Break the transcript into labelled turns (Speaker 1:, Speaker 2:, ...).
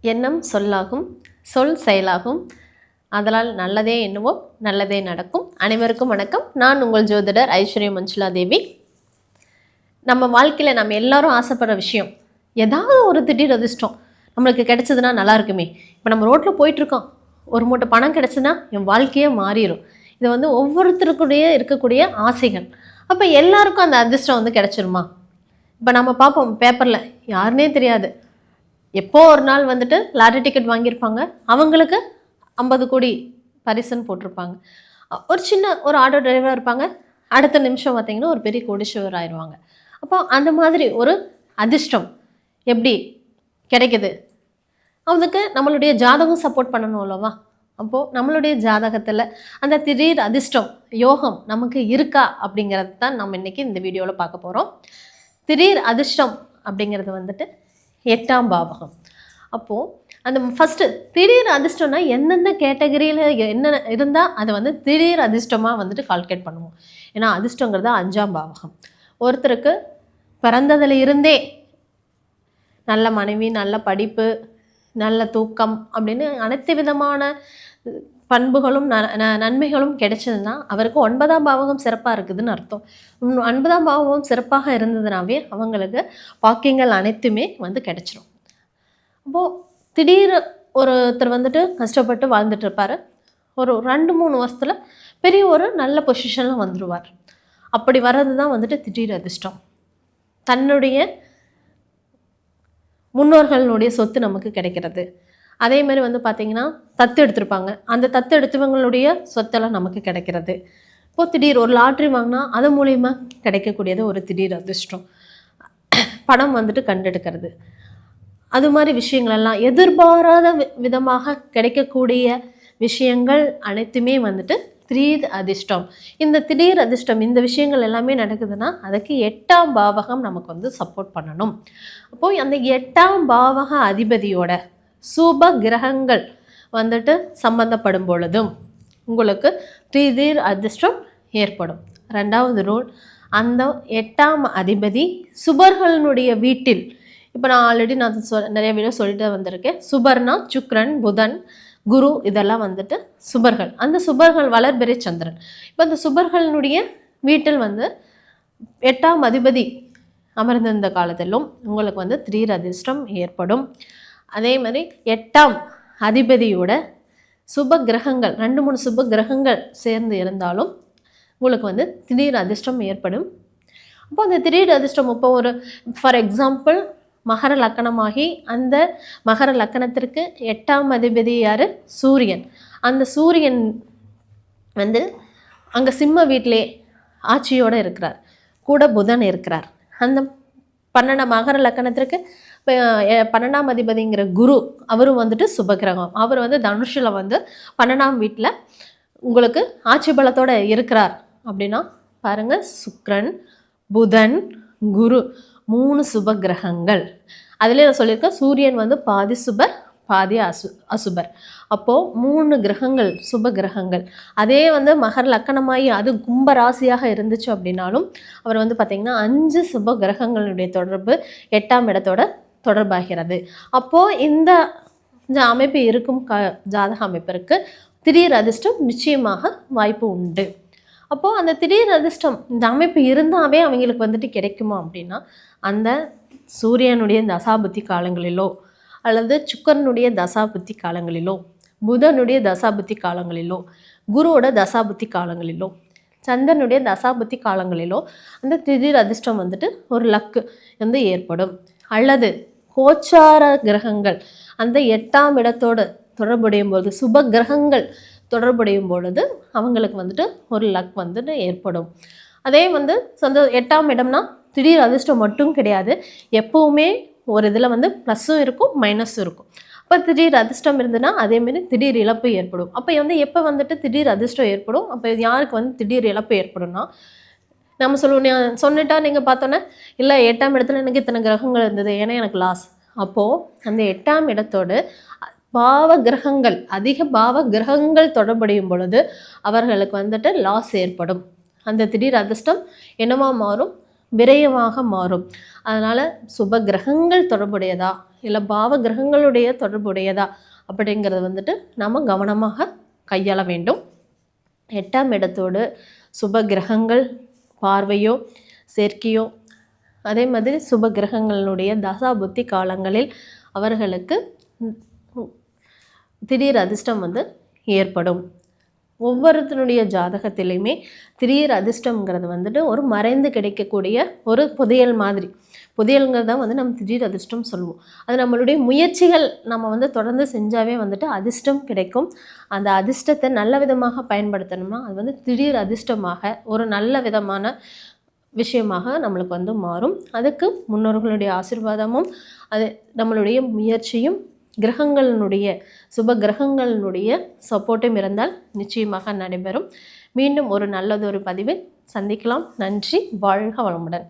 Speaker 1: எண்ணம் சொல்லாகும், சொல் செயலாகும். அதனால் நல்லதே எண்ணுவோம், நல்லதே நடக்கும். அனைவருக்கும் வணக்கம். நான் உங்கள் ஜோதிடர் ஐஸ்வர்யா மஞ்சுளா தேவி. நம்ம வாழ்க்கையில் நம்ம எல்லாரும் ஆசைப்படுற விஷயம், ஏதாவது ஒரு திடீர் அதிர்ஷ்டம் நம்மளுக்கு கிடைச்சதுன்னா நல்லா இருக்குமே. இப்போ நம்ம ரோட்டில் போயிட்டுருக்கோம், ஒரு மூட்டை பணம் கிடைச்சுன்னா என் வாழ்க்கையே மாறிடும். இது ஒவ்வொருத்தருக்குடைய இருக்கக்கூடிய ஆசைகள். அப்போ எல்லாருக்கும் அந்த அதிர்ஷ்டம் கிடைச்சிருமா? இப்போ நம்ம பார்ப்போம் பேப்பரில், யாருன்னே தெரியாது, எப்போ ஒரு நாள் லாட்டரி டிக்கெட் வாங்கியிருப்பாங்க, அவங்களுக்கு 50 கோடி பரிசுன்னு போட்டிருப்பாங்க. ஒரு ஆட்டோ டிரைவராக இருப்பாங்க, அடுத்த நிமிஷம் பார்த்திங்கன்னா ஒரு பெரிய கோடீஸ்வரர் ஆயிடுவாங்க. அப்போ அந்த மாதிரி ஒரு அதிர்ஷ்டம் எப்படி கிடைக்குது? அவனுக்கு நம்மளுடைய ஜாதகம் சப்போர்ட் பண்ணணும் அல்லவா? அப்போது நம்மளுடைய ஜாதகத்தில் அந்த திடீர் அதிர்ஷ்டம் யோகம் நமக்கு இருக்கா அப்படிங்கிறது தான் நம்ம இன்றைக்கி இந்த வீடியோவில் பார்க்க போகிறோம். திடீர் அதிர்ஷ்டம் அப்படிங்கிறது 8ஆம் பாவகம். அப்போது அந்த ஃபஸ்ட்டு திடீர் அதிர்ஷ்டம்னா எந்தெந்த கேட்டகரியில் என்ன இருந்தால் அதை திடீர் அதிர்ஷ்டமாக கால்குலேட் பண்ணுவோம். ஏன்னா அதிர்ஷ்டங்கிறது 5ஆம் பாவகம். ஒருத்தருக்கு பிறந்ததில் இருந்தே நல்ல மனைவி, நல்ல படிப்பு, நல்ல தூக்கம் அப்படின்னு அனைத்து விதமான பண்புகளும் நன்மைகளும் கிடைச்சதுன்னா அவருக்கு 9ஆம் பாவகம் சிறப்பாக இருக்குதுன்னு அர்த்தம். 9ஆம் பாவகம் சிறப்பாக இருந்ததுனாவே அவங்களுக்கு பாக்கியங்கள் அனைத்துமே கிடைச்சிரும். அப்போது திடீர் ஒருத்தர் கஷ்டப்பட்டு வாழ்ந்துட்டு இருப்பார், ஒரு 2-3 வருஷத்தில் பெரிய ஒரு நல்ல பொசிஷனில் வந்துடுவார். அப்படி வர்றது தான் திடீர் அதிர்ஷ்டம். தன்னுடைய முன்னோர்களுடைய சொத்து நமக்கு கிடைக்கிறது. அதே மாதிரி பார்த்திங்கன்னா தத்து எடுத்திருப்பாங்க, அந்த தத்து எடுத்தவங்களுடைய சொத்தெல்லாம் நமக்கு கிடைக்கிறது. இப்போது திடீர் ஒரு லாட்ரி வாங்கினா அது மூலிமா கிடைக்கக்கூடியது ஒரு திடீர் அதிர்ஷ்டம். பணம் கண்டெடுக்கிறது, அது மாதிரி விஷயங்களெல்லாம் எதிர்பாராத விதமாக கிடைக்கக்கூடிய விஷயங்கள் அனைத்துமே திடீர் அதிர்ஷ்டம். இந்த திடீர் அதிர்ஷ்டம் இந்த விஷயங்கள் எல்லாமே நடக்குதுன்னா அதுக்கு 8ஆம் பாவகம் நமக்கு சப்போர்ட் பண்ணணும். அப்போது அந்த 8ஆம் பாவக அதிபதியோட சுப கிரகங்கள் சம்பந்தப்படும் பொழுதும் உங்களுக்கு திடீர் அதிர்ஷ்டம் ஏற்படும். 2வது ரூல், அந்த 8ஆம் அதிபதி சுபர்களுடைய வீட்டில், இப்போ நான் ஆல்ரெடி நிறைய வீடியோ சொல்லிட்டு வந்திருக்கேன். சுபர்னா சுக்கிரன், புதன், குரு, இதெல்லாம் சுபர்கள். அந்த சுபர்கள் வளர்பிறை சந்திரன். இப்போ அந்த சுபர்களுடைய வீட்டில் 8ஆம் அதிபதி அமர்ந்திருந்த காலத்திலும் உங்களுக்கு திடீர் அதிர்ஷ்டம் ஏற்படும். அதே மாதிரி 8ஆம் அதிபதியோட சுப கிரகங்கள் 2-3 சுப கிரகங்கள் சேர்ந்து இருந்தாலும் உங்களுக்கு திடீர் அதிர்ஷ்டம் ஏற்படும். அப்போ அந்த திடீர் அதிர்ஷ்டம் இப்போ ஃபார் எக்ஸாம்பிள் மகர லக்கணமாகி அந்த மகர லக்கணத்திற்கு 8ஆம் அதிபதி யார்? சூரியன். அந்த சூரியன் அங்கே சிம்ம வீட்டிலே ஆட்சியோடு இருக்கிறார், கூட புதன் இருக்கிறார். அந்த மகர லக்கணத்திற்கு 12ஆம் அதிபதிங்கிற குரு, அவரும் சுபகிரகம். அவர் தனுஷில் 12ஆம் வீட்டில் உங்களுக்கு ஆட்சி பலத்தோடு இருக்கிறார். அப்படின்னா பாருங்கள், சுக்கிரன், புதன், குரு 3 சுப கிரகங்கள். அதிலே நான் சொல்லியிருக்கேன், சூரியன் பாதி சுபர் பாதி அசுபர். அப்போது 3 கிரகங்கள் சுப கிரகங்கள். அதே மகர லக்கணமாகி அது கும்ப ராசியாக இருந்துச்சு அப்படின்னாலும் அவர் பார்த்திங்கன்னா 5 சுப கிரகங்களுடைய தொடர்பு 8ஆம் இடத்தோட தொடர்பாகிறது. அப்போது இந்த அமைப்பு இருக்கும் ஜாதக அமைப்பிற்கு திடீர் அதிர்ஷ்டம் நிச்சயமாக வாய்ப்பு உண்டு. அப்போது அந்த திடீர் அதிர்ஷ்டம் இந்த அமைப்பு இருந்தாவே அவங்களுக்கு கிடைக்குமா அப்படின்னா, அந்த சூரியனுடைய தசாபுத்தி காலங்களிலோ அல்லது சுக்கரனுடைய தசாபுத்தி காலங்களிலோ, புதனுடைய தசாபுத்தி காலங்களிலோ, குருவோட தசாபுத்தி காலங்களிலோ, சந்திரனுடைய தசாபுத்தி காலங்களிலோ அந்த திடீர் அதிர்ஷ்டம் ஒரு லக்கு ஏற்படும். அல்லது கோச்சார கிரகங்கள் அந்த 8ஆம் இடத்தோடு தொடர்புடையும் பொழுது, சுப கிரகங்கள் தொடர்புடையும் பொழுது அவங்களுக்கு ஒரு லக் ஏற்படும். அதே 8ஆம் இடம்னா திடீர் அதிர்ஷ்டம் மட்டும் கிடையாது, எப்பவுமே ஒரு இதில் ப்ளஸ்ஸும் இருக்கும் மைனஸும் இருக்கும். அப்போ திடீர் அதிர்ஷ்டம் இருந்ததுன்னா அதேமாரி திடீர் இழப்பு ஏற்படும். அப்போ எப்போ திடீர் அதிர்ஷ்டம் ஏற்படும், அப்போ யாருக்கு திடீர் இழப்பு ஏற்படும்னா, நம்ம சொல்லுவோம், சொன்னிட்டா நீங்கள் பார்த்தோன்னே இல்லை 8ஆம் இடத்துல எனக்கு இத்தனை கிரகங்கள் இருந்தது ஏன்னா எனக்கு லாஸ். அப்போது அந்த 8ஆம் இடத்தோடு பாவ கிரகங்கள், அதிக பாவ கிரகங்கள் தொடர்புடையும் பொழுது அவர்களுக்கு லாஸ் ஏற்படும். அந்த திடீர் அதிர்ஷ்டம் என்னவா மாறும்? விரயமாக மாறும். அதனால் சுப கிரகங்கள் தொடர்புடையதா இல்லை பாவ கிரகங்களுடைய தொடர்புடையதா அப்படிங்கிறது வந்துட்டு நாம் கவனமாக கையாள வேண்டும். 8ஆம் இடத்தோடு சுப கிரகங்கள் பார்வையோ சேர்க்கையோ, அதே மாதிரி சுப கிரகங்களுடைய தசா புத்தி காலங்களில் அவர்களுக்கு திடீர் அதிர்ஷ்டம் வந்து ஏற்படும். ஒவ்வொருத்தருடைய ஜாதகத்திலையுமே திடீர் அதிர்ஷ்டம்ங்கிறது வந்துட்டு ஒரு மறைந்து கிடைக்கக்கூடிய ஒரு புதையல் மாதிரி. புதையல்ங்கிறது தான் வந்து நம்ம திடீர் அதிர்ஷ்டம் சொல்லுவோம். அது நம்மளுடைய முயற்சிகள் நம்ம வந்து தொடர்ந்து செஞ்சாவே வந்துட்டு அதிர்ஷ்டம் கிடைக்கும். அந்த அதிர்ஷ்டத்தை நல்ல விதமாக பயன்படுத்தணும்னா அது வந்து திடீர் அதிர்ஷ்டமாக ஒரு நல்ல விதமான விஷயமாக நம்மளுக்கு வந்து மாறும். அதுக்கு முன்னோர்களுடைய ஆசீர்வாதமும் அது நம்மளுடைய முயற்சியும் கிரகங்களினுடைய சுப கிரகங்களினுடைய சப்போர்ட்டும் இருந்தால் நிச்சயமாக நடைபெறும். மீண்டும் ஒரு நல்லதொரு பதிவில் சந்திக்கலாம். நன்றி. வாழ்க வளமுடன்.